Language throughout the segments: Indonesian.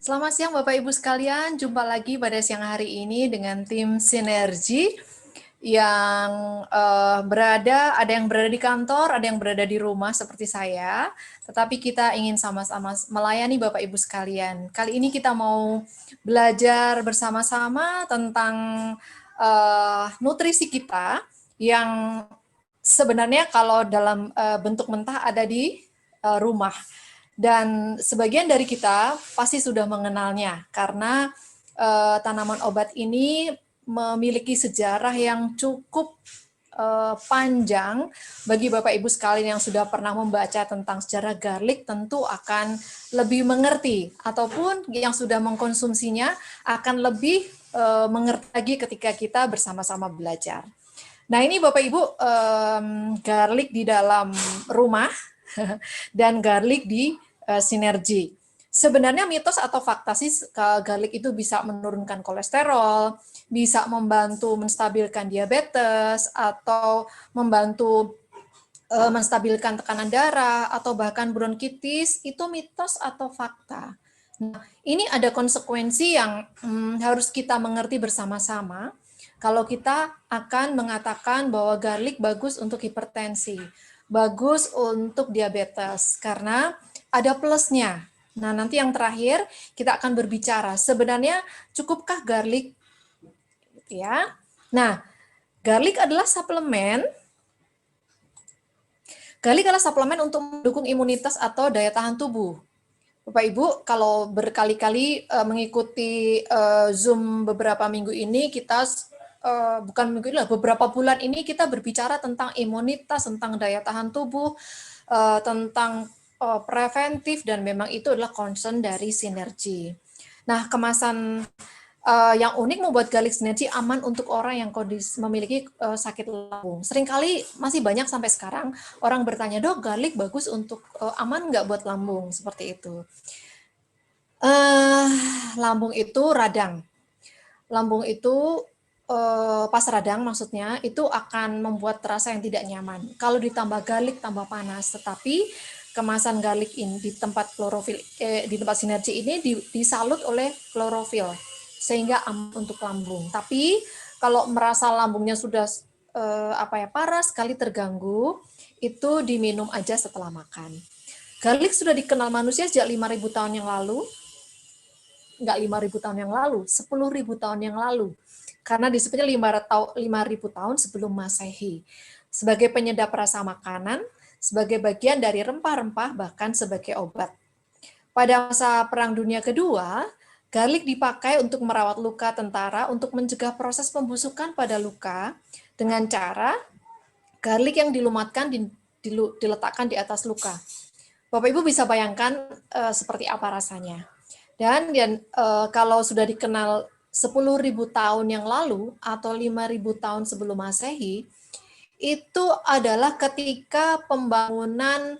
Selamat siang Bapak Ibu sekalian, jumpa lagi pada siang hari ini dengan tim Sinergi yang ada yang berada di kantor, ada yang berada di rumah seperti saya, tetapi kita ingin sama-sama melayani Bapak Ibu sekalian. Kali ini kita mau belajar bersama-sama tentang nutrisi kita yang sebenarnya kalau dalam bentuk mentah ada di rumah. Dan sebagian dari kita pasti sudah mengenalnya karena tanaman obat ini memiliki sejarah yang cukup panjang. Bagi Bapak Ibu sekalian yang sudah pernah membaca tentang sejarah garlic tentu akan lebih mengerti, ataupun yang sudah mengkonsumsinya akan lebih mengerti lagi ketika kita bersama-sama belajar. Nah ini Bapak Ibu, garlic di dalam rumah dan garlic di Sinergi. Sebenarnya mitos atau fakta sih garlic itu bisa menurunkan kolesterol, bisa membantu menstabilkan diabetes, atau membantu menstabilkan tekanan darah, atau bahkan bronkitis. Itu mitos atau fakta. Nah, ini ada konsekuensi yang harus kita mengerti bersama-sama kalau kita akan mengatakan bahwa garlic bagus untuk hipertensi, bagus untuk diabetes, karena ada plusnya. Nah, nanti yang terakhir kita akan berbicara sebenarnya cukupkah garlic, ya. Nah, garlic adalah suplemen. Garlic adalah suplemen untuk mendukung imunitas atau daya tahan tubuh. Bapak Ibu, kalau berkali-kali mengikuti Zoom beberapa minggu ini, kita bukan minggu ini lah, beberapa bulan ini kita berbicara tentang imunitas, tentang daya tahan tubuh, tentang preventif, dan memang itu adalah concern dari Sinergi. Nah, kemasan yang unik membuat garlic Sinergi aman untuk orang yang memiliki sakit lambung. Seringkali masih banyak sampai sekarang orang bertanya, dok, garlic bagus untuk aman nggak buat lambung? Seperti itu. Lambung itu radang. Lambung itu pas radang maksudnya itu akan membuat rasa yang tidak nyaman. Kalau ditambah garlic tambah panas, tetapi kemasan garlic ini di tempat klorofil di tempat Sinergi ini disalut oleh klorofil sehingga aman untuk lambung. Tapi kalau merasa lambungnya sudah parah sekali, terganggu, itu diminum aja setelah makan. Garlic sudah dikenal manusia sejak 5.000 tahun yang lalu. Enggak 5.000 tahun yang lalu, 10.000 tahun yang lalu. Karena disebutnya 5.000 tahun sebelum Masehi. Sebagai penyedap rasa makanan, sebagai bagian dari rempah-rempah, bahkan sebagai obat. Pada masa Perang Dunia Kedua, garlic dipakai untuk merawat luka tentara untuk mencegah proses pembusukan pada luka dengan cara garlic yang dilumatkan diletakkan di atas luka. Bapak Ibu bisa bayangkan seperti apa rasanya. Dan kalau sudah dikenal 10.000 tahun yang lalu atau 5.000 tahun sebelum Masehi, itu adalah ketika pembangunan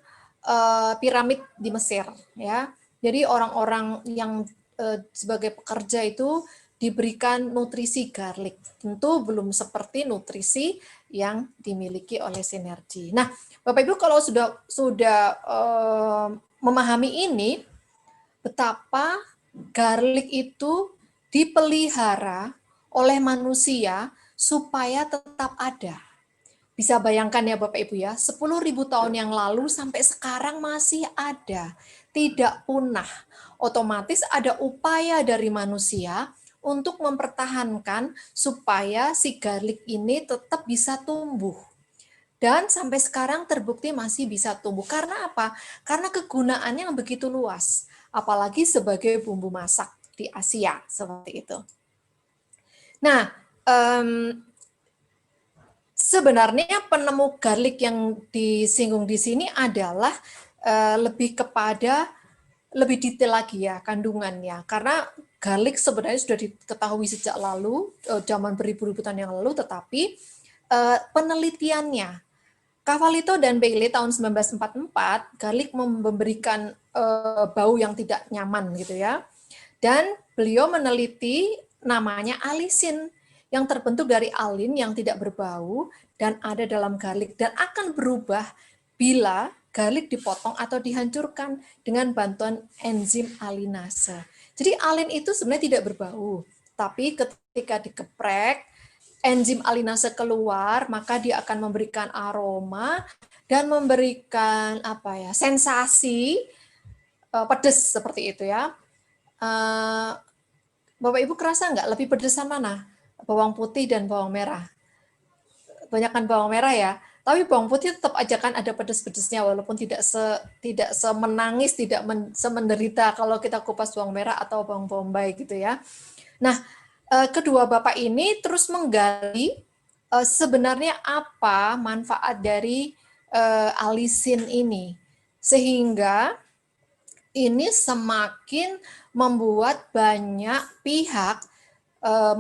piramid di Mesir, ya. Jadi orang-orang yang sebagai pekerja itu diberikan nutrisi garlic. Tentu belum seperti nutrisi yang dimiliki oleh Sinergi. Nah, Bapak Ibu kalau sudah memahami ini, betapa garlic itu dipelihara oleh manusia supaya tetap ada. Bisa bayangkan ya Bapak Ibu ya, 10.000 tahun yang lalu sampai sekarang masih ada, tidak punah. Otomatis ada upaya dari manusia untuk mempertahankan supaya si garlic ini tetap bisa tumbuh. Dan sampai sekarang terbukti masih bisa tumbuh. Karena apa? Karena kegunaannya yang begitu luas. Apalagi sebagai bumbu masak di Asia, seperti itu. Nah, sebenarnya penemu garlic yang disinggung di sini adalah lebih detail lagi ya kandungannya. Karena garlic sebenarnya sudah diketahui sejak lalu, zaman beribu-ribu tahun yang lalu, tetapi penelitiannya, Cavalito dan Bailey tahun 1944, garlic memberikan bau yang tidak nyaman gitu ya. Dan beliau meneliti namanya alisin yang terbentuk dari alin yang tidak berbau dan ada dalam garlic dan akan berubah bila garlic dipotong atau dihancurkan dengan bantuan enzim alinase. Jadi alin itu sebenarnya tidak berbau, tapi ketika dikeprek, enzim alinase keluar, maka dia akan memberikan aroma dan memberikan apa ya, sensasi pedas seperti itu ya. Bapak Ibu kerasa nggak lebih pedesan mana? Bawang putih dan bawang merah. Banyakkan bawang merah ya. Tapi bawang putih tetap aja kan ada pedes-pedesnya walaupun tidak semenangis, tidak semenderita kalau kita kupas bawang merah atau bawang bombay gitu ya. Nah, kedua Bapak ini terus menggali sebenarnya apa manfaat dari alisin ini. Sehingga ini semakin membuat banyak pihak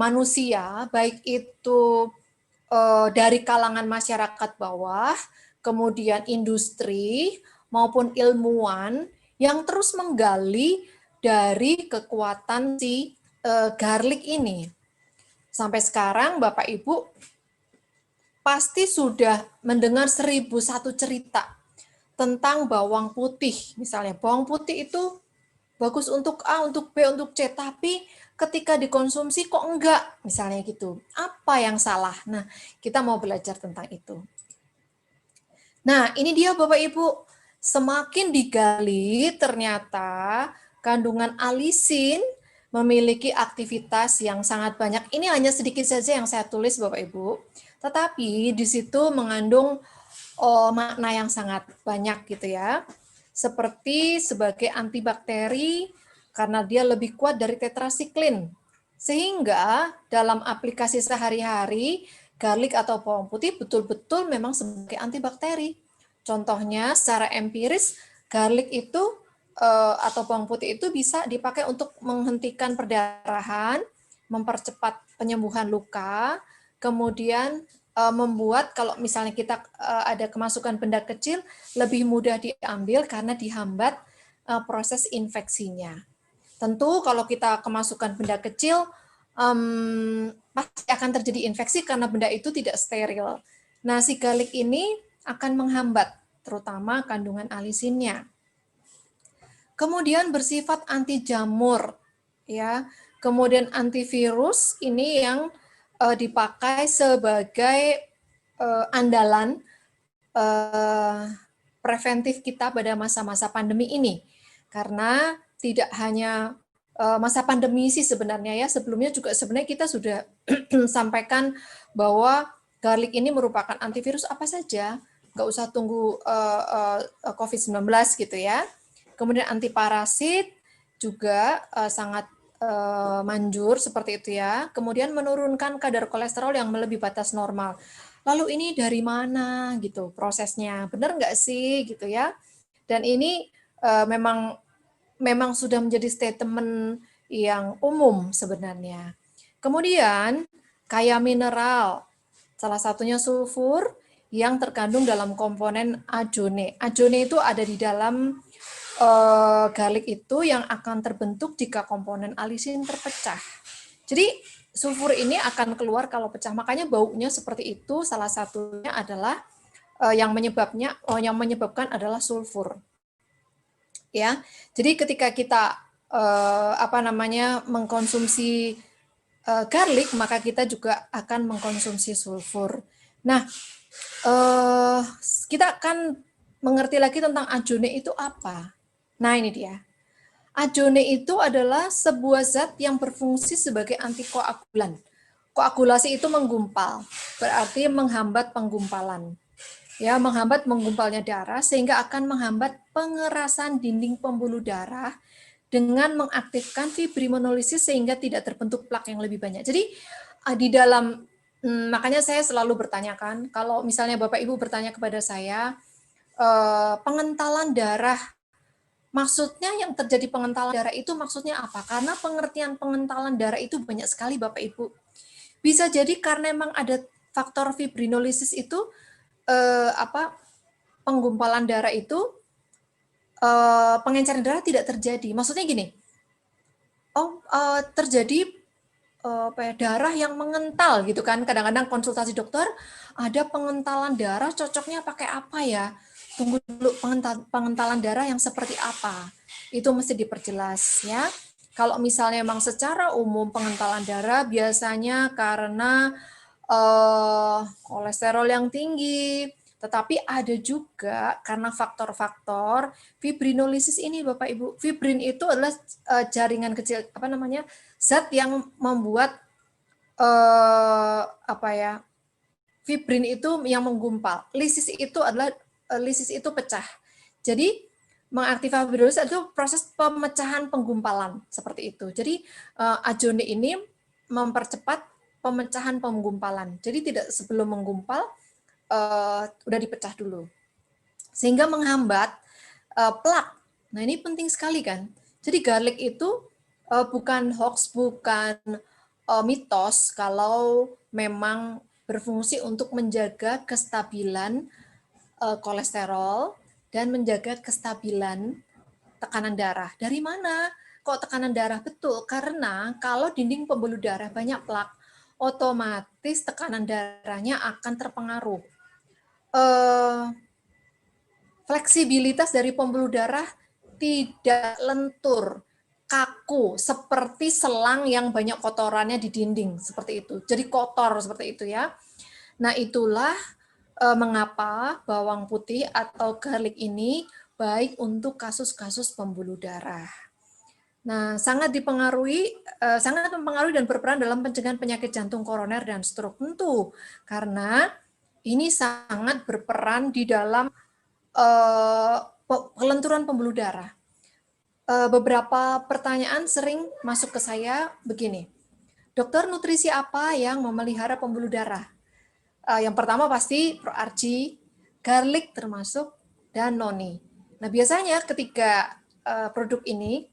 manusia, baik itu dari kalangan masyarakat bawah, kemudian industri, maupun ilmuwan yang terus menggali dari kekuatan si garlic ini. Sampai sekarang Bapak Ibu pasti sudah mendengar 1001 cerita tentang bawang putih. Misalnya bawang putih itu bagus untuk A, untuk B, untuk C, tapi ketika dikonsumsi kok enggak, misalnya gitu. Apa yang salah? Nah, kita mau belajar tentang itu. Nah, ini dia Bapak Ibu, semakin digali ternyata kandungan alisin memiliki aktivitas yang sangat banyak. Ini hanya sedikit saja yang saya tulis Bapak Ibu, tetapi di situ mengandung makna yang sangat banyak gitu ya. Seperti sebagai antibakteri karena dia lebih kuat dari tetrasiklin. Sehingga dalam aplikasi sehari-hari, garlic atau bawang putih betul-betul memang sebagai antibakteri. Contohnya secara empiris, garlic itu atau bawang putih itu bisa dipakai untuk menghentikan perdarahan, mempercepat penyembuhan luka, kemudian membuat kalau misalnya kita ada kemasukan benda kecil lebih mudah diambil karena dihambat proses infeksinya. Tentu kalau kita kemasukan benda kecil pasti akan terjadi infeksi karena benda itu tidak steril. Nah, si garlic ini akan menghambat terutama kandungan alisinnya. Kemudian bersifat anti jamur ya. Kemudian antivirus ini yang dipakai sebagai andalan preventif kita pada masa-masa pandemi ini. Karena tidak hanya masa pandemi sih sebenarnya ya, sebelumnya juga sebenarnya kita sudah sampaikan bahwa garlic ini merupakan antivirus apa saja, nggak usah tunggu COVID-19 gitu ya. Kemudian antiparasit juga sangat manjur seperti itu ya. Kemudian menurunkan kadar kolesterol yang melebihi batas normal. Lalu ini dari mana gitu prosesnya? Benar nggak sih gitu ya? Dan ini memang sudah menjadi statement yang umum sebenarnya. Kemudian kaya mineral, salah satunya sulfur yang terkandung dalam komponen azone. Azone itu ada di dalam garlic itu yang akan terbentuk jika komponen alisin terpecah. Jadi sulfur ini akan keluar kalau pecah. Makanya baunya seperti itu. Salah satunya adalah yang menyebabkan adalah sulfur. Ya. Jadi ketika kita mengkonsumsi garlic, maka kita juga akan mengkonsumsi sulfur. Nah, kita akan mengerti lagi tentang azone itu apa. Nah, ini dia. Azone itu adalah sebuah zat yang berfungsi sebagai antikoagulan. Koagulasi itu menggumpal, berarti menghambat penggumpalan. Ya, menghambat menggumpalnya darah sehingga akan menghambat pengerasan dinding pembuluh darah dengan mengaktifkan fibrinolisis sehingga tidak terbentuk plak yang lebih banyak. Jadi di dalam makanya saya selalu bertanyakan, kalau misalnya Bapak Ibu bertanya kepada saya, pengentalan darah, maksudnya yang terjadi pengentalan darah itu maksudnya apa? Karena pengertian pengentalan darah itu banyak sekali Bapak Ibu. Bisa jadi karena memang ada faktor fibrinolisis itu penggumpalan darah itu pengenceran darah tidak terjadi. Maksudnya gini, terjadi darah yang mengental gitu kan. Kadang-kadang konsultasi dokter ada pengentalan darah, cocoknya pakai apa ya? Tunggu dulu, pengentalan darah yang seperti apa? Itu mesti diperjelas ya. Kalau misalnya memang secara umum pengentalan darah biasanya karena kolesterol yang tinggi, tetapi ada juga karena faktor-faktor fibrinolisis ini Bapak Ibu. Fibrin itu adalah jaringan kecil, zat yang membuat fibrin itu yang menggumpal. Lisis itu pecah. Jadi mengaktifkan fibrinolis itu proses pemecahan penggumpalan seperti itu. Jadi Ajone ini mempercepat pemecahan penggumpalan. Jadi tidak sebelum menggumpal udah dipecah dulu. Sehingga menghambat plak. Nah, ini penting sekali kan. Jadi garlic itu bukan hoax, bukan mitos kalau memang berfungsi untuk menjaga kestabilan kolesterol dan menjaga kestabilan tekanan darah. Dari mana kok tekanan darah? Betul, karena kalau dinding pembuluh darah banyak plak, otomatis tekanan darahnya akan terpengaruh. Fleksibilitas dari pembuluh darah tidak lentur, kaku, seperti selang yang banyak kotorannya di dinding, seperti itu. Jadi kotor seperti itu ya. Nah, itulah mengapa bawang putih atau garlic ini baik untuk kasus-kasus pembuluh darah. Nah, sangat mempengaruhi dan berperan dalam pencegahan penyakit jantung koroner dan stroke. Tentu, karena ini sangat berperan di dalam kelenturan pembuluh darah. Beberapa pertanyaan sering masuk ke saya begini, dokter, nutrisi apa yang memelihara pembuluh darah? Yang pertama pasti ProArgi, garlic termasuk, dan noni. Nah, biasanya ketika produk ini,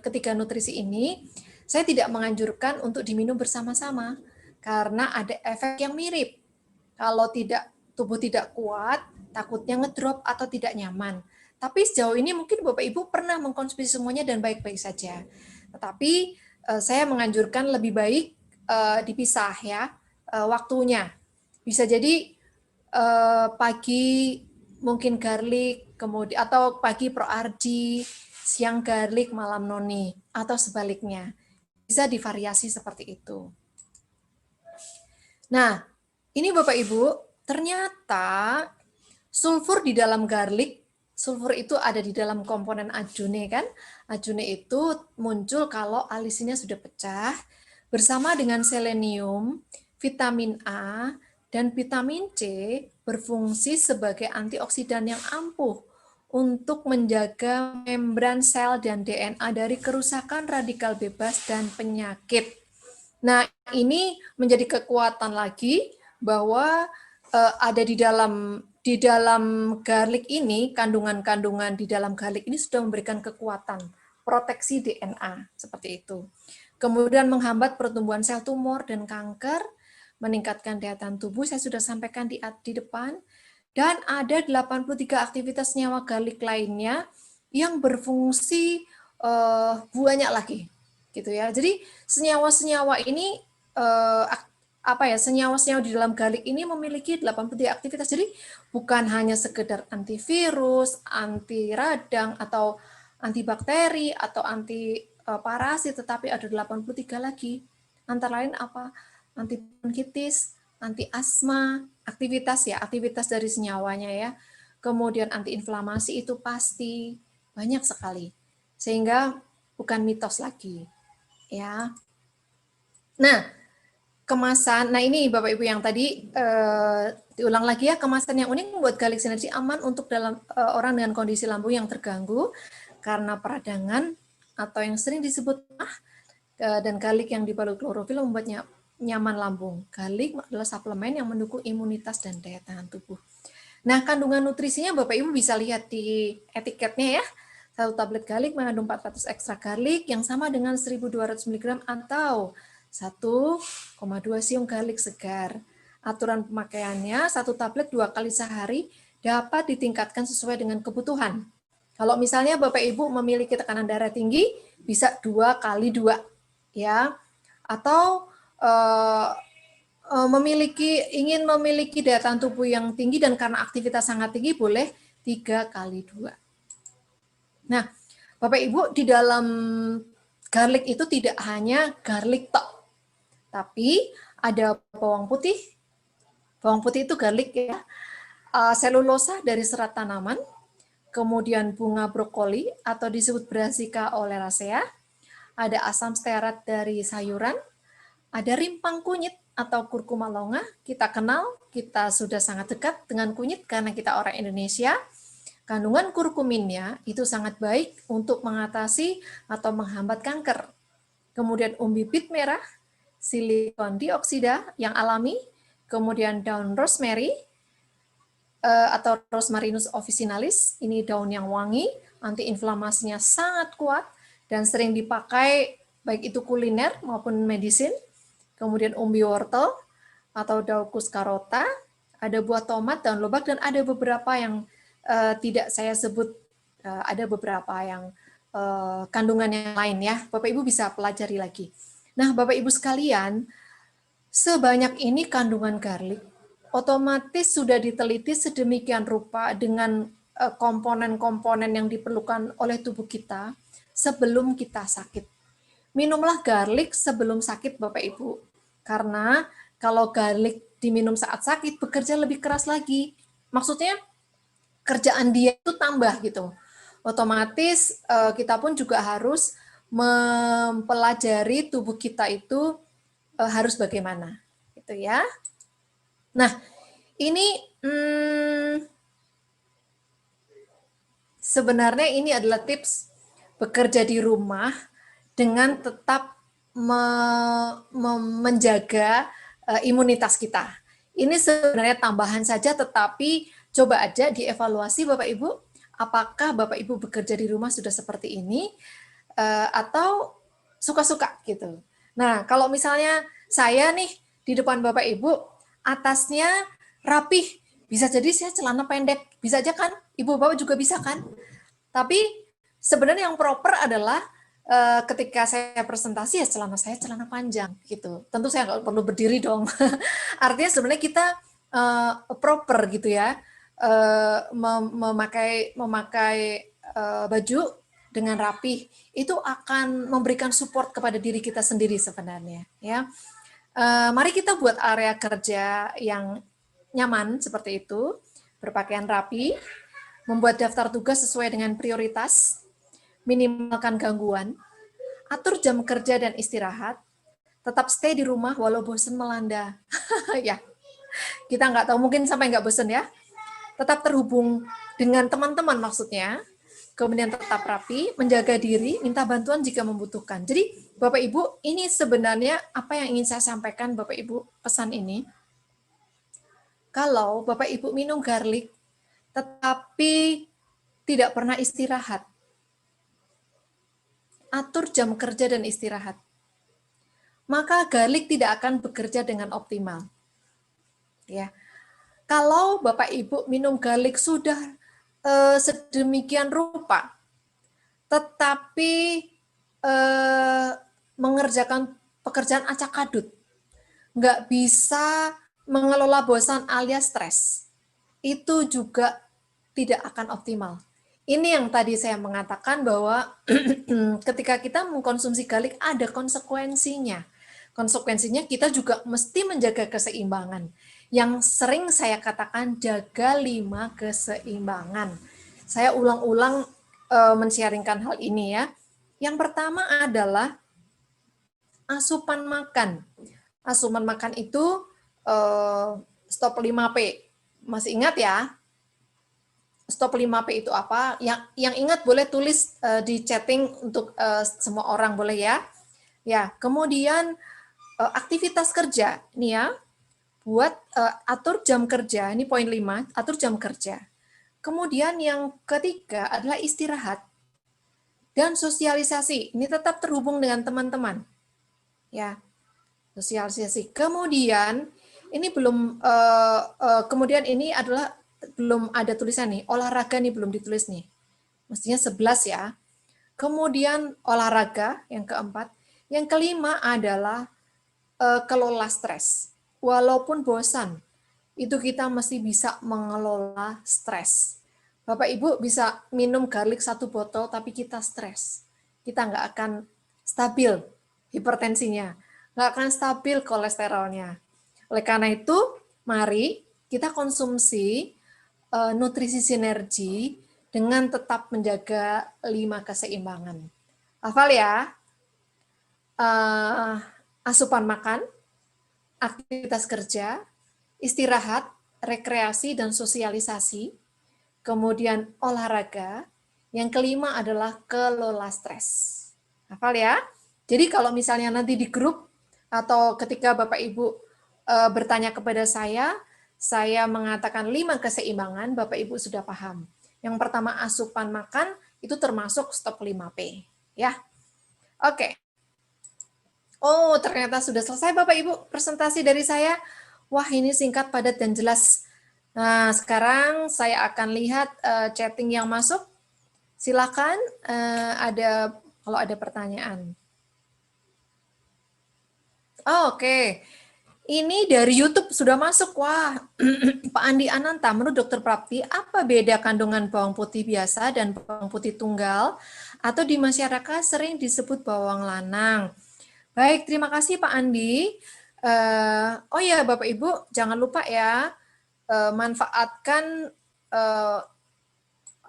ketika nutrisi ini, saya tidak menganjurkan untuk diminum bersama-sama karena ada efek yang mirip. Kalau tubuh tidak kuat, takutnya ngedrop atau tidak nyaman. Tapi sejauh ini mungkin Bapak Ibu pernah mengkonsumsi semuanya dan baik-baik saja. Tetapi saya menganjurkan lebih baik dipisah ya waktunya. Bisa jadi pagi mungkin garlic, kemudian atau pagi ProArgi, siang garlic, malam noni, atau sebaliknya. Bisa divariasi seperti itu. Nah, ini Bapak Ibu, ternyata sulfur di dalam garlic, sulfur itu ada di dalam komponen Ajone kan? Ajone itu muncul kalau alisinnya sudah pecah bersama dengan selenium, vitamin A, dan vitamin C berfungsi sebagai antioksidan yang ampuh untuk menjaga membran sel dan DNA dari kerusakan radikal bebas dan penyakit. Nah, ini menjadi kekuatan lagi bahwa ada di dalam garlic ini, kandungan-kandungan di dalam garlic ini sudah memberikan kekuatan proteksi DNA seperti itu. Kemudian menghambat pertumbuhan sel tumor dan kanker, meningkatkan daya tahan tubuh, saya sudah sampaikan di depan, dan ada 83 aktivitas senyawa garlic lainnya yang berfungsi banyak lagi, gitu ya. Jadi senyawa-senyawa ini senyawa-senyawa di dalam garlic ini memiliki 83 aktivitas. Jadi bukan hanya sekedar antivirus, anti radang atau antibakteri atau anti parasit, tetapi ada 83 lagi. Antara lain apa? Anti bronkitis, anti asma, aktivitas dari senyawanya ya. Kemudian antiinflamasi itu pasti banyak sekali. Sehingga bukan mitos lagi. Ya. Nah, kemasan, nah ini Bapak Ibu yang tadi diulang lagi ya, kemasan yang unik membuat garlic synergy aman untuk orang dengan kondisi lambung yang terganggu karena peradangan atau yang sering disebut dan garlic yang dibalut klorofil membuatnya nyaman lambung. Garlic adalah suplemen yang mendukung imunitas dan daya tahan tubuh. Nah, kandungan nutrisinya Bapak Ibu bisa lihat di etiketnya ya. 1 tablet garlic mengandung 400 ekstra garlic yang sama dengan 1.200 mg atau 1,2 siung garlic segar. Aturan pemakaiannya 1 tablet 2 kali sehari dapat ditingkatkan sesuai dengan kebutuhan. Kalau misalnya Bapak Ibu memiliki tekanan darah tinggi, bisa 2 kali 2 ya. Atau ingin memiliki daya tahan tubuh yang tinggi dan karena aktivitas sangat tinggi boleh 3 kali 2. Nah, Bapak Ibu, di dalam garlic itu tidak hanya garlic tok, tapi ada bawang putih. Bawang putih itu garlic ya. Selulosa dari serat tanaman, kemudian bunga brokoli atau disebut Brassica oleracea, ada asam stearat dari sayuran, ada rimpang kunyit atau kurkuma longa. Kita kenal, kita sudah sangat dekat dengan kunyit karena kita orang Indonesia. Kandungan kurkuminnya itu sangat baik untuk mengatasi atau menghambat kanker. Kemudian umbi bit merah, silikon dioksida yang alami, kemudian daun rosemary atau Rosmarinus officinalis, ini daun yang wangi, antiinflamasinya sangat kuat dan sering dipakai baik itu kuliner maupun medisin. Kemudian umbi wortel atau Daucus carota, ada buah tomat, daun lobak, dan ada beberapa yang tidak saya sebut, ada beberapa yang kandungannya lain ya. Bapak Ibu bisa pelajari lagi. Nah, Bapak Ibu sekalian, sebanyak ini kandungan garlic, otomatis sudah diteliti sedemikian rupa dengan komponen-komponen yang diperlukan oleh tubuh kita sebelum kita sakit. Minumlah garlic sebelum sakit, Bapak Ibu. Karena kalau garlic diminum saat sakit, bekerja lebih keras lagi. Maksudnya, kerjaan dia itu tambah gitu. Otomatis kita pun juga harus mempelajari tubuh kita itu harus bagaimana, gitu ya. Nah, ini sebenarnya ini adalah tips bekerja di rumah dengan tetap menjaga imunitas kita. Ini sebenarnya tambahan saja, tetapi coba aja dievaluasi Bapak Ibu, apakah Bapak Ibu bekerja di rumah sudah seperti ini, atau suka-suka gitu. Nah, kalau misalnya saya nih di depan Bapak Ibu, atasnya rapih, bisa jadi saya celana pendek, bisa aja kan? Ibu Bapak juga bisa kan? Tapi sebenarnya yang proper adalah ketika saya presentasi ya celana saya celana panjang gitu. Tentu saya nggak perlu berdiri dong. Artinya sebenarnya kita proper gitu ya, memakai baju dengan rapih itu akan memberikan support kepada diri kita sendiri sebenarnya ya. Mari kita buat area kerja yang nyaman seperti itu, berpakaian rapi, membuat daftar tugas sesuai dengan prioritas, minimalkan gangguan, atur jam kerja dan istirahat, tetap stay di rumah walau bosan melanda. Ya, kita nggak tahu, mungkin sampai nggak bosan ya. Tetap terhubung dengan teman-teman maksudnya, kemudian tetap rapi, menjaga diri, minta bantuan jika membutuhkan. Jadi Bapak Ibu, ini sebenarnya apa yang ingin saya sampaikan Bapak Ibu, pesan ini. Kalau Bapak Ibu minum garlic, tetapi tidak pernah istirahat, atur jam kerja dan istirahat, maka garlic tidak akan bekerja dengan optimal. Ya, kalau Bapak Ibu minum garlic sudah sedemikian rupa, tetapi mengerjakan pekerjaan acak-adut, nggak bisa mengelola bosan alias stres, itu juga tidak akan optimal. Ini yang tadi saya mengatakan bahwa ketika kita mengkonsumsi garlic ada konsekuensinya. Konsekuensinya kita juga mesti menjaga keseimbangan. Yang sering saya katakan jaga 5 keseimbangan. Saya ulang-ulang men-sharingkan hal ini ya. Yang pertama adalah asupan makan. Asupan makan itu stop 5P. Masih ingat ya? Stop 5P itu apa? Yang ingat boleh tulis di chatting untuk semua orang boleh ya. Ya, kemudian aktivitas kerja. Nih ya, buat atur jam kerja. Ini poin 5, atur jam kerja. Kemudian yang ketiga adalah istirahat dan sosialisasi. Ini tetap terhubung dengan teman-teman. Ya, sosialisasi. Kemudian ini belum kemudian ini adalah belum ada tulisan nih, olahraga nih belum ditulis nih. Mestinya 11 ya. Kemudian olahraga yang keempat. Yang kelima adalah kelola stres. Walaupun bosan, itu kita mesti bisa mengelola stres. Bapak Ibu bisa minum garlic 1 botol tapi kita stres. Kita nggak akan stabil hipertensinya, nggak akan stabil kolesterolnya. Oleh karena itu, mari kita konsumsi nutrisi sinergi dengan tetap menjaga 5 keseimbangan. Hafal ya, asupan makan, aktivitas kerja, istirahat, rekreasi, dan sosialisasi, kemudian olahraga, yang kelima adalah kelola stres. Hafal ya? Jadi kalau misalnya nanti di grup atau ketika Bapak Ibu bertanya kepada saya mengatakan 5 keseimbangan, Bapak Ibu sudah paham. Yang pertama asupan makan, itu termasuk stop 5P. Ya, oke. Oh, ternyata sudah selesai Bapak Ibu presentasi dari saya. Wah, ini singkat, padat, dan jelas. Nah, sekarang saya akan lihat chatting yang masuk. Silakan kalau ada pertanyaan. Oh, oke. Ini dari YouTube sudah masuk. Wah, Pak Andi Ananta, menurut Dokter Prapti, apa beda kandungan bawang putih biasa dan bawang putih tunggal atau di masyarakat sering disebut bawang lanang? Baik, terima kasih Pak Andi. Oh ya, Bapak Ibu, jangan lupa ya manfaatkan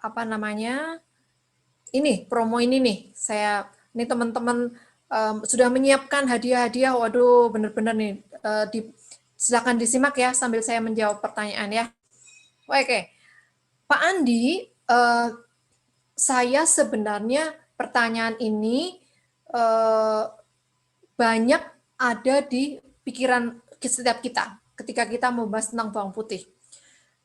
apa namanya ini promo ini nih. Ini teman-teman sudah menyiapkan hadiah-hadiah. Waduh, benar-benar nih. Silakan disimak ya sambil saya menjawab pertanyaan ya. Oke, Pak Andi, saya sebenarnya pertanyaan ini banyak ada di pikiran setiap kita ketika kita membahas tentang bawang putih.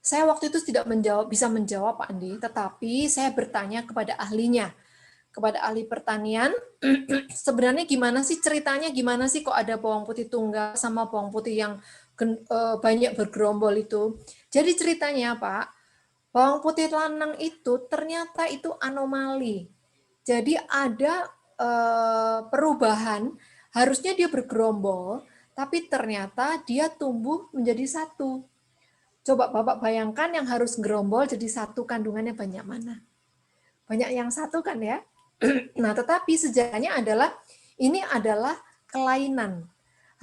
Saya waktu itu tidak bisa menjawab Pak Andi, tetapi saya bertanya kepada ahlinya, kepada ahli pertanian, sebenarnya gimana sih ceritanya, gimana sih kok ada bawang putih tunggal sama bawang putih yang banyak bergerombol itu. Jadi ceritanya Pak, bawang putih lanang itu ternyata itu anomali. Jadi ada perubahan, harusnya dia bergerombol, tapi ternyata dia tumbuh menjadi satu. Coba Bapak bayangkan yang harus gerombol jadi satu, kandungannya banyak mana? Banyak yang satu kan ya? Nah, tetapi sejarahnya adalah ini adalah kelainan.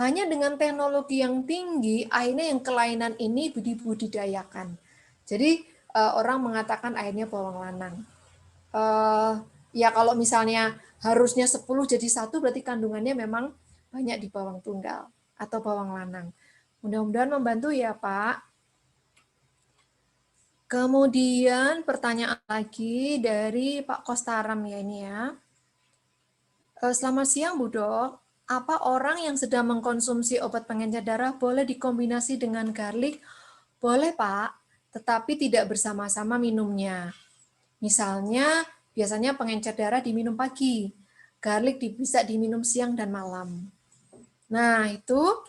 Hanya dengan teknologi yang tinggi, akhirnya yang kelainan ini dibudidayakan. Jadi orang mengatakan akhirnya bawang lanang. Ya kalau misalnya harusnya 10 jadi satu, berarti kandungannya memang banyak di bawang tunggal atau bawang lanang. Mudah-mudahan membantu ya Pak. Kemudian pertanyaan lagi dari Pak Kostaram ya ini ya. Selamat siang Bu Dok, apa orang yang sedang mengkonsumsi obat pengencer darah boleh dikombinasi dengan garlic? Boleh Pak, tetapi tidak bersama-sama minumnya. Misalnya, biasanya pengencer darah diminum pagi, garlic bisa diminum siang dan malam. Nah, itu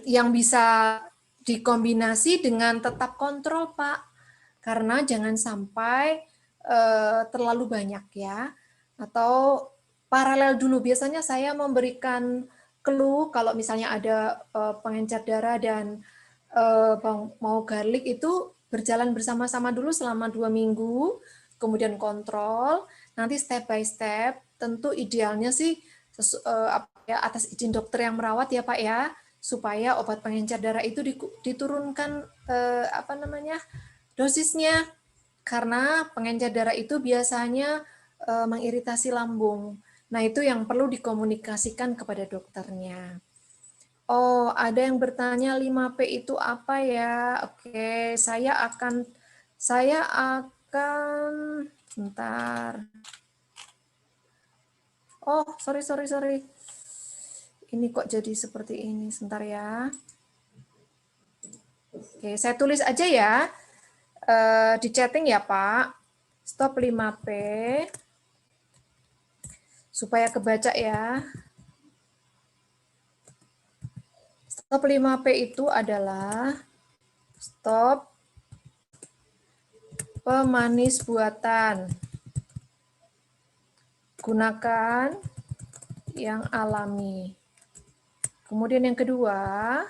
yang bisa dikombinasi dengan tetap kontrol Pak, karena jangan sampai terlalu banyak ya, atau paralel dulu. Biasanya saya memberikan clue kalau misalnya ada pengencer darah dan mau garlic itu berjalan bersama-sama dulu selama 2 minggu, kemudian kontrol, nanti step by step, tentu idealnya sih atas izin dokter yang merawat ya Pak ya, supaya obat pengencer darah itu diturunkan dosisnya, karena pengencer darah itu biasanya mengiritasi lambung. Nah, itu yang perlu dikomunikasikan kepada dokternya. Oh, ada yang bertanya 5P itu apa ya? Oke, saya akan bentar. Oh, sorry. Ini kok jadi seperti ini, sebentar ya. Oke, saya tulis aja ya. Di chatting ya, Pak. Stop 5P. Supaya kebaca ya. Stop 5P itu adalah stop pemanis buatan. Gunakan yang alami. Kemudian yang kedua,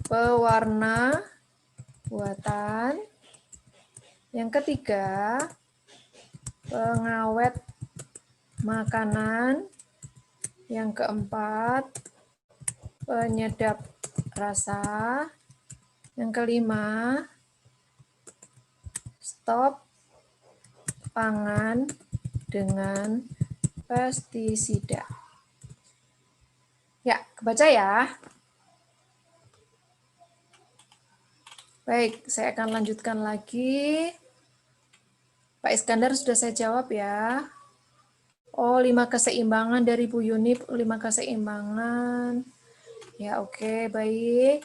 pewarna buatan. Yang ketiga, pengawet makanan. Yang keempat, penyedap rasa. Yang kelima, stop pangan dengan pestisida. Ya, kebaca ya. Baik, saya akan lanjutkan lagi. Pak Iskandar sudah saya jawab ya. Oh, 5 keseimbangan dari Bu Yuni, 5 keseimbangan. Ya, oke, baik.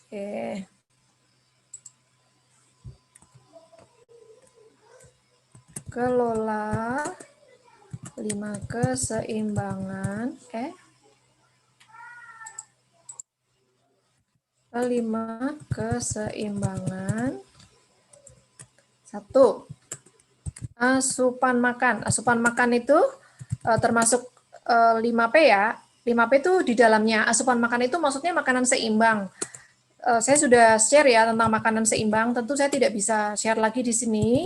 Oke. Kelola 5 keseimbangan. 5 keseimbangan. 1. Asupan makan. Asupan makan itu termasuk 5P ya. 5P itu di dalamnya. Asupan makan itu maksudnya makanan seimbang. Saya sudah share ya tentang makanan seimbang. Tentu saya tidak bisa share lagi di sini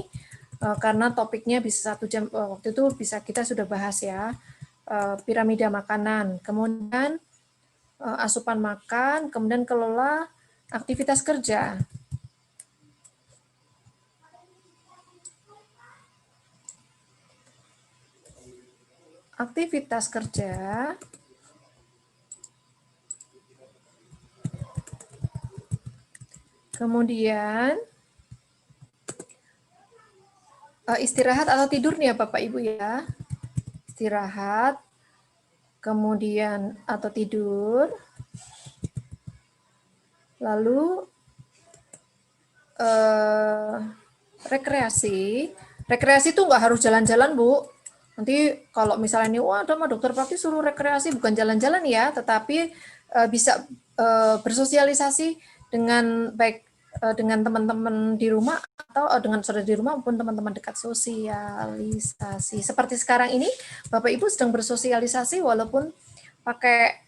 karena topiknya bisa 1 jam. Waktu itu kita sudah bahas ya. Piramida makanan. Kemudian asupan makan, kemudian kelola aktivitas kerja. Aktivitas kerja kemudian istirahat atau tidur nih ya Bapak Ibu ya. Istirahat, kemudian atau tidur, lalu rekreasi. Rekreasi itu nggak harus jalan-jalan, Bu. Nanti kalau misalnya nih, wah, sama dokter Prakti suruh rekreasi, bukan jalan-jalan ya, tetapi bisa bersosialisasi dengan baik dengan teman-teman di rumah atau dengan saudara di rumah maupun teman-teman dekat. Sosialisasi. Seperti sekarang ini, Bapak Ibu sedang bersosialisasi walaupun pakai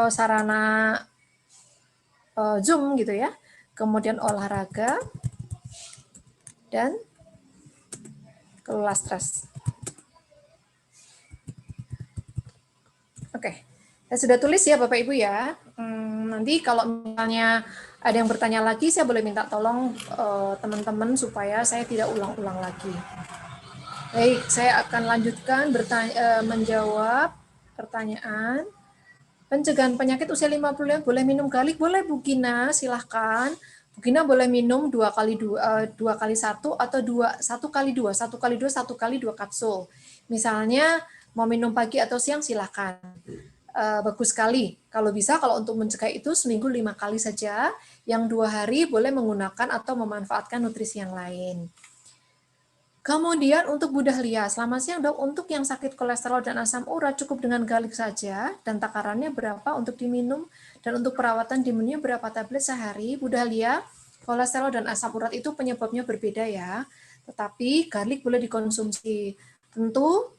sarana Zoom gitu ya. Kemudian olahraga dan kelola stres. Oke, saya sudah tulis ya Bapak Ibu ya. Nanti kalau misalnya ada yang bertanya lagi, saya boleh minta tolong teman-teman supaya saya tidak ulang-ulang lagi. Baik, saya akan lanjutkan menjawab pertanyaan. Pencegahan penyakit usia 50 boleh minum galik? Boleh Bu Gina, silahkan. Bu Gina boleh minum 2 kali 1 atau 1 kali 2, 1 kali 2, 1 kali 2 kapsul. Misalnya mau minum pagi atau siang silahkan. Bagus sekali. Kalau bisa, kalau untuk mencegah itu seminggu 5 kali saja, yang 2 hari boleh menggunakan atau memanfaatkan nutrisi yang lain. Kemudian untuk Bu Dahlia, selamat siang Dok, untuk yang sakit kolesterol dan asam urat cukup dengan galik saja dan takarannya berapa untuk diminum dan untuk perawatan diminumnya berapa tablet sehari? Bu Dahlia, kolesterol dan asam urat itu penyebabnya berbeda ya, tetapi galik boleh dikonsumsi. Tentu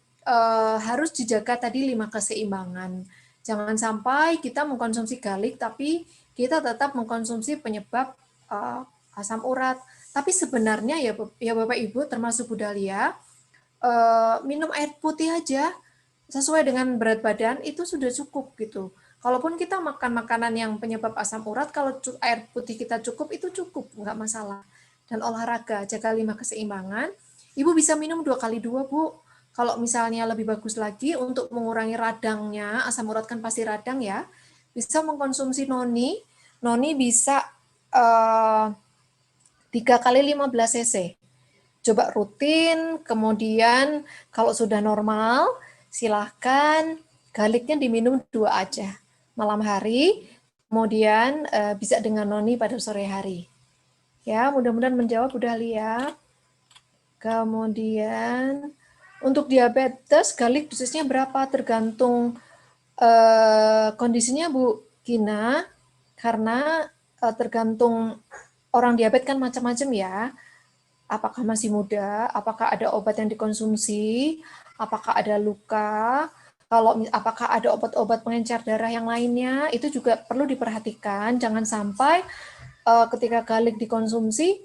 harus dijaga tadi 5 keseimbangan. Jangan sampai kita mengkonsumsi galik tapi kita tetap mengkonsumsi penyebab asam urat. Tapi sebenarnya ya Bapak Ibu termasuk Bu Dahlia, minum air putih aja sesuai dengan berat badan itu sudah cukup gitu. Kalaupun kita makan makanan yang penyebab asam urat, kalau air putih kita cukup, itu cukup, nggak masalah. Dan olahraga, jaga 5 keseimbangan. Ibu bisa minum 2 kali 2, Bu. Kalau misalnya lebih bagus lagi untuk mengurangi radangnya, asam urat kan pasti radang ya, bisa mengkonsumsi noni. Noni bisa 3 kali 15 cc. Coba rutin, kemudian kalau sudah normal, silahkan galiknya diminum 2 aja. Malam hari, kemudian bisa dengan noni pada sore hari. Ya, mudah-mudahan menjawab Bu Dahlia. Kemudian, untuk diabetes, galik dosisnya berapa? Tergantung kondisinya Bu Gina, karena tergantung orang diabetes kan macam-macam ya. Apakah masih muda, apakah ada obat yang dikonsumsi, apakah ada luka, apakah ada obat-obat pengencer darah yang lainnya, itu juga perlu diperhatikan. Jangan sampai ketika galik dikonsumsi,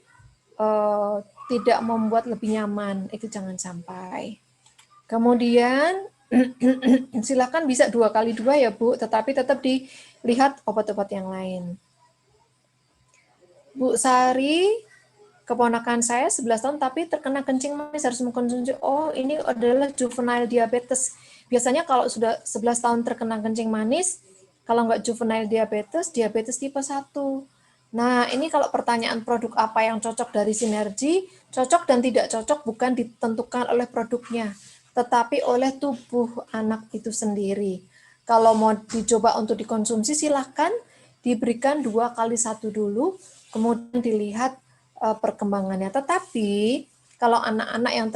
uh, tidak membuat lebih nyaman, itu jangan sampai. Kemudian silakan bisa 2x2 ya Bu, tetapi tetap dilihat obat-obat yang lain. Bu Sari, keponakan saya 11 tahun tapi terkena kencing manis harus mengkonsumsi. Oh, ini adalah juvenile diabetes. Biasanya kalau sudah 11 tahun terkena kencing manis, kalau nggak juvenile diabetes, diabetes tipe 1. Nah, ini kalau pertanyaan produk apa yang cocok dari sinergi, cocok dan tidak cocok bukan ditentukan oleh produknya, tetapi oleh tubuh anak itu sendiri. Kalau mau dicoba untuk dikonsumsi, silahkan diberikan 2x1 dulu, kemudian dilihat perkembangannya. Tetapi kalau anak-anak yang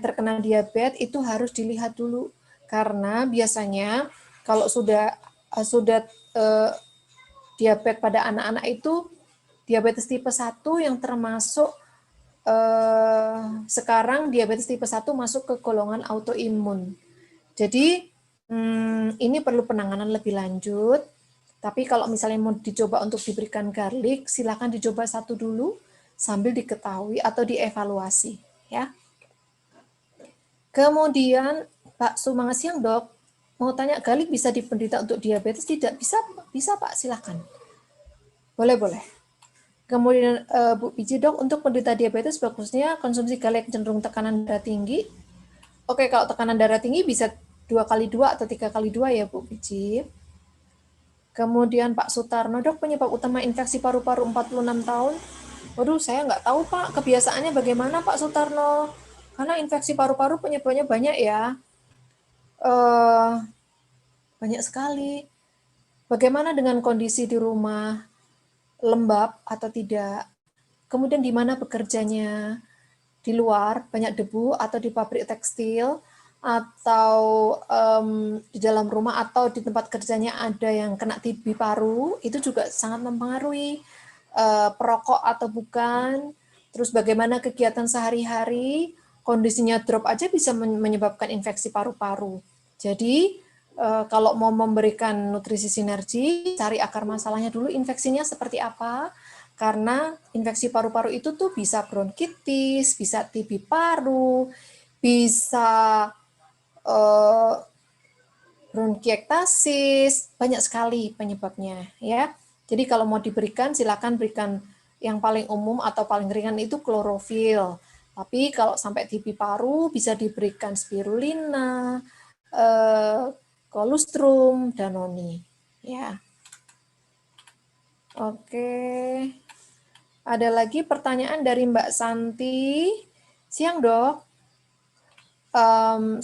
terkena diabetes itu harus dilihat dulu karena biasanya kalau sudah diabetes pada anak-anak itu diabetes tipe 1 yang termasuk sekarang diabetes tipe 1 masuk ke golongan autoimun. Jadi ini perlu penanganan lebih lanjut. Tapi kalau misalnya mau dicoba untuk diberikan garlic, silakan dicoba satu dulu sambil diketahui atau dievaluasi, ya. Kemudian Pak, semangat siang Dok. Mau tanya garlic bisa dipenderita untuk diabetes? Tidak bisa, bisa Pak, silakan. Boleh. Kemudian Bu Piji Dok, untuk penderita diabetes bagusnya konsumsi garlic cenderung tekanan darah tinggi. Oke, kalau tekanan darah tinggi bisa 2x2 atau 3x2 ya Bu Piji. Kemudian Pak Sutarno, Dok, penyebab utama infeksi paru-paru 46 tahun. Waduh, saya nggak tahu Pak, kebiasaannya bagaimana Pak Sutarno. Karena infeksi paru-paru penyebabnya banyak ya. Banyak sekali. Bagaimana dengan kondisi di rumah? Lembab atau tidak? Kemudian di mana bekerjanya? Di luar, banyak debu atau di pabrik tekstil? Atau di dalam rumah atau di tempat kerjanya ada yang kena TB paru, itu juga sangat mempengaruhi perokok atau bukan, terus bagaimana kegiatan sehari-hari, kondisinya drop aja bisa menyebabkan infeksi paru-paru. Jadi kalau mau memberikan nutrisi sinergi, cari akar masalahnya dulu, infeksinya seperti apa, karena infeksi paru-paru itu tuh bisa bronkitis, bisa TB paru, bisa bronkiektasis, banyak sekali penyebabnya ya. Jadi kalau mau diberikan silakan berikan yang paling umum atau paling ringan itu klorofil. Tapi kalau sampai TB paru bisa diberikan spirulina, kolostrum, danoni ya. Oke. Ada lagi pertanyaan dari Mbak Santi. Siang, Dok.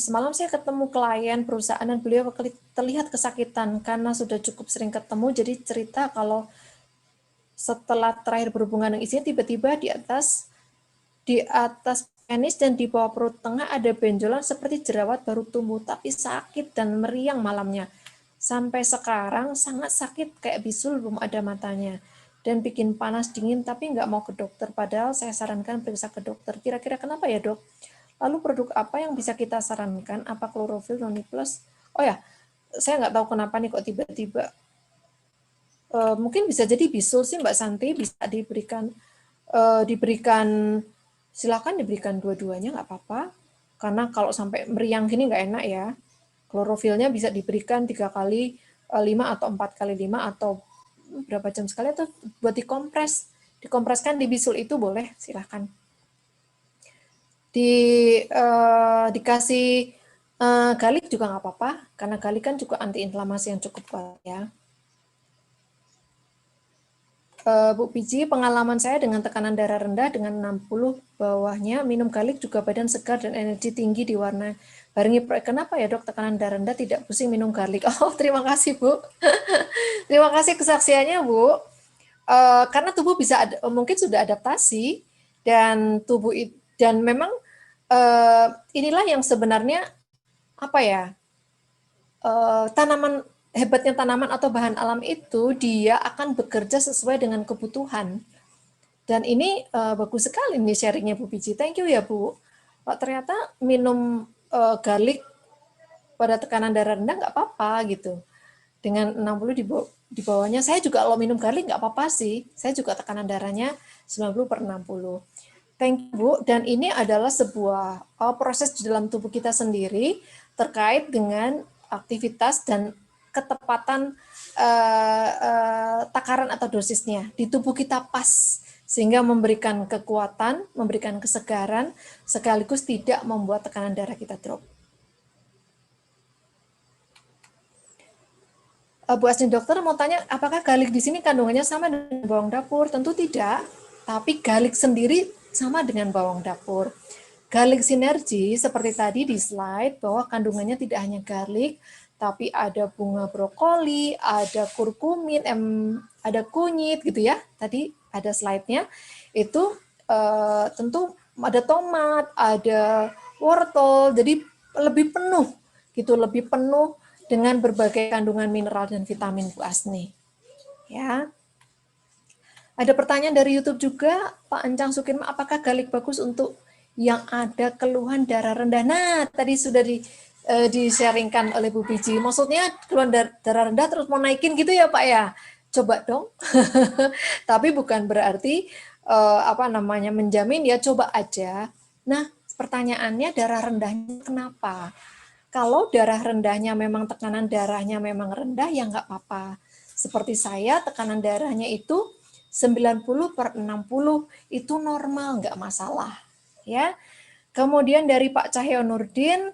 Semalam saya ketemu klien perusahaan dan beliau terlihat kesakitan karena sudah cukup sering ketemu, jadi cerita kalau setelah terakhir berhubungan dengan istrinya tiba-tiba di atas penis dan di bawah perut tengah ada benjolan seperti jerawat baru tumbuh, tapi sakit dan meriang malamnya. Sampai sekarang sangat sakit kayak bisul belum ada matanya dan bikin panas dingin tapi nggak mau ke dokter, padahal saya sarankan periksa ke dokter. Kira-kira kenapa ya Dok? Lalu produk apa yang bisa kita sarankan? Apa klorofil, noni plus? Oh ya, saya nggak tahu kenapa nih kok tiba-tiba. Mungkin bisa jadi bisul sih Mbak Santi, bisa silakan diberikan dua-duanya nggak apa-apa. Karena kalau sampai meriang gini nggak enak ya. Klorofilnya bisa diberikan 3x5 atau 4x5 atau berapa jam sekali atau buat dikompreskan di bisul itu boleh, silakan. Dikasih garlic juga nggak apa-apa, karena garlic kan juga antiinflamasi yang cukup kuat ya. Bu Piji, pengalaman saya dengan tekanan darah rendah dengan 60 bawahnya, minum garlic juga badan segar dan energi tinggi diwarnai barengi. Kenapa ya Dok tekanan darah rendah tidak pusing minum garlic? Oh, terima kasih Bu. Terima kasih kesaksiannya Bu. Karena tubuh bisa mungkin sudah adaptasi dan dan memang inilah yang sebenarnya apa ya, hebatnya tanaman atau bahan alam itu dia akan bekerja sesuai dengan kebutuhan. Dan ini bagus sekali nih sharingnya Bu Biji. Thank you ya Bu. Pak, ternyata minum garlic pada tekanan darah rendah nggak apa-apa gitu. dengan 60 di bawahnya. Saya juga kalau minum garlic nggak apa-apa sih. Saya juga tekanan darahnya 90/60. Thank you, Bu. Dan ini adalah sebuah proses di dalam tubuh kita sendiri terkait dengan aktivitas dan ketepatan takaran atau dosisnya. Di tubuh kita pas, sehingga memberikan kekuatan, memberikan kesegaran, sekaligus tidak membuat tekanan darah kita drop. Bu Asni, dokter mau tanya, apakah garlic di sini kandungannya sama dengan bawang dapur? Tentu tidak, tapi garlic sendiri sama dengan bawang dapur. Garlic sinergi seperti tadi di slide bahwa kandungannya tidak hanya garlic, tapi ada bunga brokoli, ada kurkumin, ada kunyit gitu ya. Tadi ada slide-nya. Itu tentu ada tomat, ada wortel, jadi lebih penuh gitu, lebih penuh dengan berbagai kandungan mineral dan vitamin, Bu Asni. Ya. Ada pertanyaan dari YouTube juga, Pak Encang Sukirma, apakah garlic bagus untuk yang ada keluhan darah rendah? Nah, tadi sudah di-sharingkan oleh Bu Biji. Maksudnya keluhan darah rendah terus mau naikin gitu ya, Pak ya? Coba dong. Tapi bukan berarti menjamin, ya coba aja. Nah, pertanyaannya darah rendahnya kenapa? Kalau darah rendahnya memang tekanan darahnya memang rendah, ya nggak apa-apa. Seperti saya, tekanan darahnya itu 90/60, itu normal, nggak masalah. Ya. Kemudian dari Pak Cahyo Nurdin,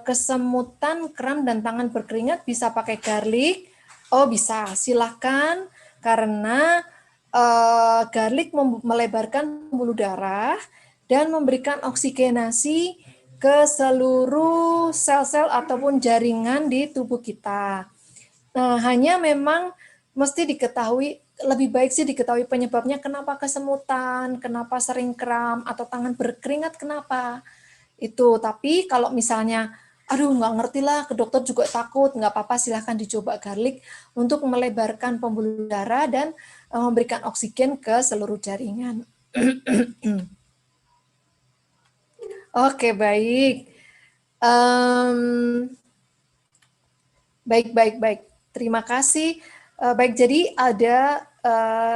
kesemutan, kram, dan tangan berkeringat bisa pakai garlic? Oh bisa, silahkan. Karena garlic melebarkan pembuluh darah dan memberikan oksigenasi ke seluruh sel-sel ataupun jaringan di tubuh kita. Nah, hanya memang mesti diketahui, lebih baik sih diketahui penyebabnya, kenapa kesemutan, kenapa sering kram, atau tangan berkeringat, kenapa. Itu, tapi kalau misalnya, aduh nggak ngerti lah, ke dokter juga takut, nggak apa-apa, silahkan dicoba garlic untuk melebarkan pembuluh darah dan memberikan oksigen ke seluruh jaringan. Oke, baik. Baik. Terima kasih. Baik, jadi ada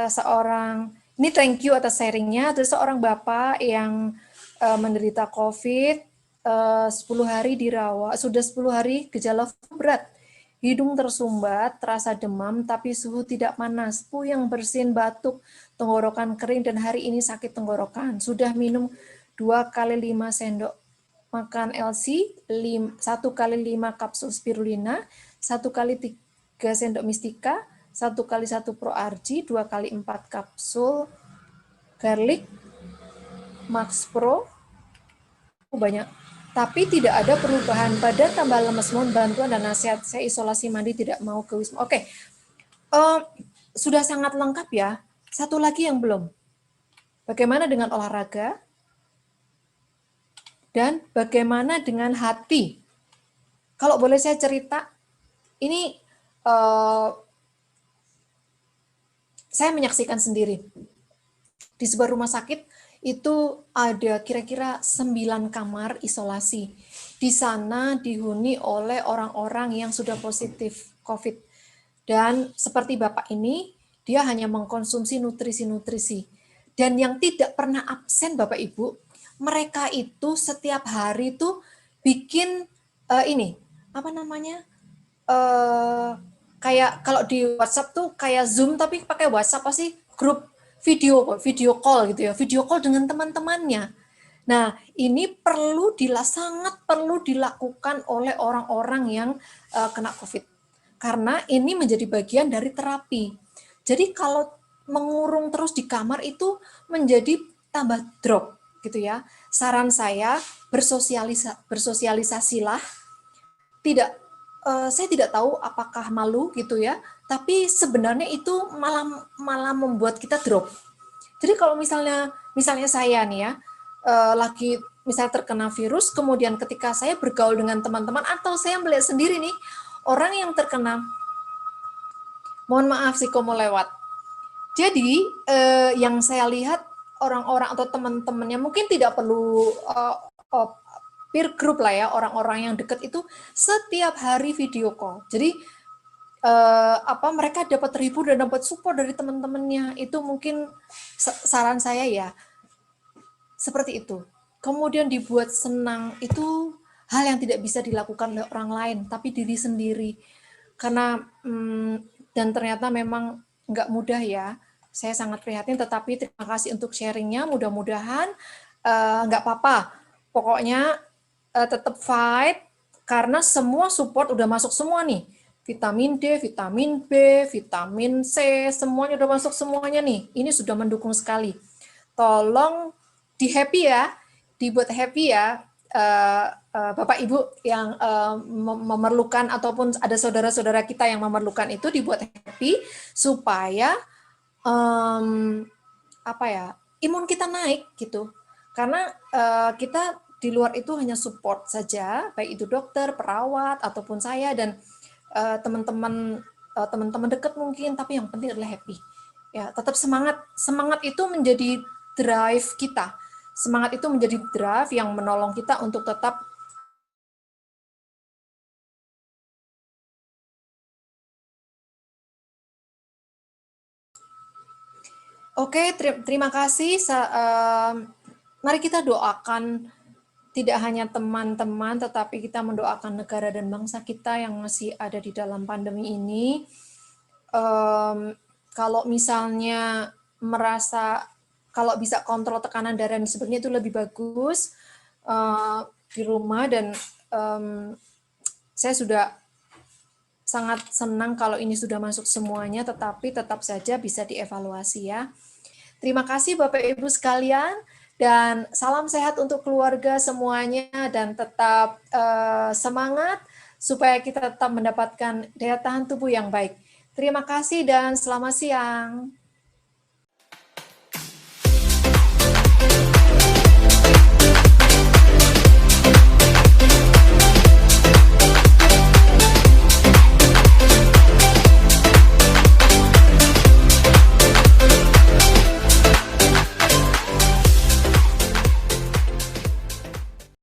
seorang, ini thank you atas sharingnya, ada seorang bapak yang menderita COVID, 10 hari dirawat, sudah 10 hari gejala berat, hidung tersumbat, terasa demam, tapi suhu tidak panas, puyeng, bersin, batuk, tenggorokan kering, dan hari ini sakit tenggorokan. Sudah minum 2 kali 5 sendok makan LC, 1 kali 5 kapsul spirulina, 1 kali 3 sendok mistika, 1 kali 1 Pro Argi, 2 kali 4 kapsul garlic, Max Pro, banyak. Tapi tidak ada perubahan badan, tambah lemes, mohon bantuan dan nasihat. Saya isolasi mandi, tidak mau ke Wisma. Oke, sudah sangat lengkap ya. Satu lagi yang belum. Bagaimana dengan olahraga? Dan bagaimana dengan hati? Kalau boleh saya cerita, ini saya menyaksikan sendiri. Di sebuah rumah sakit itu ada kira-kira 9 kamar isolasi. Di sana dihuni oleh orang-orang yang sudah positif COVID. Dan seperti Bapak ini, dia hanya mengkonsumsi nutrisi-nutrisi. Dan yang tidak pernah absen Bapak Ibu, mereka itu setiap hari tuh bikin kayak kalau di WhatsApp tuh kayak Zoom tapi pakai WhatsApp, pasti grup video call gitu ya, video call dengan teman-temannya. Nah, ini sangat perlu dilakukan oleh orang-orang yang kena COVID. Karena ini menjadi bagian dari terapi. Jadi kalau mengurung terus di kamar itu menjadi tambah drop gitu ya. Saran saya, bersosialisasilah. Saya tidak tahu apakah malu gitu ya, tapi sebenarnya itu malah membuat kita drop. Jadi kalau misalnya saya nih ya, lagi misalnya terkena virus, kemudian ketika saya bergaul dengan teman-teman atau saya melihat sendiri nih orang yang terkena, mohon maaf sih mau lewat. Jadi yang saya lihat orang-orang atau teman-temannya mungkin tidak perlu peer group lah ya, orang-orang yang dekat itu setiap hari video call. Jadi mereka dapat terhibur dan dapat support dari teman-temannya. Itu mungkin saran saya ya, seperti itu. Kemudian dibuat senang itu hal yang tidak bisa dilakukan oleh orang lain, tapi diri sendiri. Karena dan ternyata memang nggak mudah ya. Saya sangat prihatin, tetapi terima kasih untuk sharingnya. Mudah-mudahan nggak apa-apa. Pokoknya tetap fight, karena semua support udah masuk semua nih. Vitamin D, vitamin B, vitamin C, semuanya udah masuk semuanya nih. Ini sudah mendukung sekali. Tolong di happy ya, dibuat happy ya, Bapak Ibu yang memerlukan ataupun ada saudara-saudara kita yang memerlukan, itu dibuat happy supaya imun kita naik gitu. Karena kita di luar itu hanya support saja, baik itu dokter, perawat ataupun saya dan teman-teman dekat mungkin, tapi yang penting adalah happy. Ya, tetap semangat. Semangat itu menjadi drive kita. Semangat itu menjadi drive yang menolong kita untuk tetap Oke, terima kasih. Mari kita doakan tidak hanya teman-teman, tetapi kita mendoakan negara dan bangsa kita yang masih ada di dalam pandemi ini. Kalau misalnya merasa kalau bisa kontrol tekanan darah dan sebagainya itu lebih bagus di rumah, dan saya sudah sangat senang kalau ini sudah masuk semuanya, tetapi tetap saja bisa dievaluasi ya. Terima kasih Bapak Ibu sekalian, dan salam sehat untuk keluarga semuanya, dan tetap semangat supaya kita tetap mendapatkan daya tahan tubuh yang baik. Terima kasih dan selamat siang.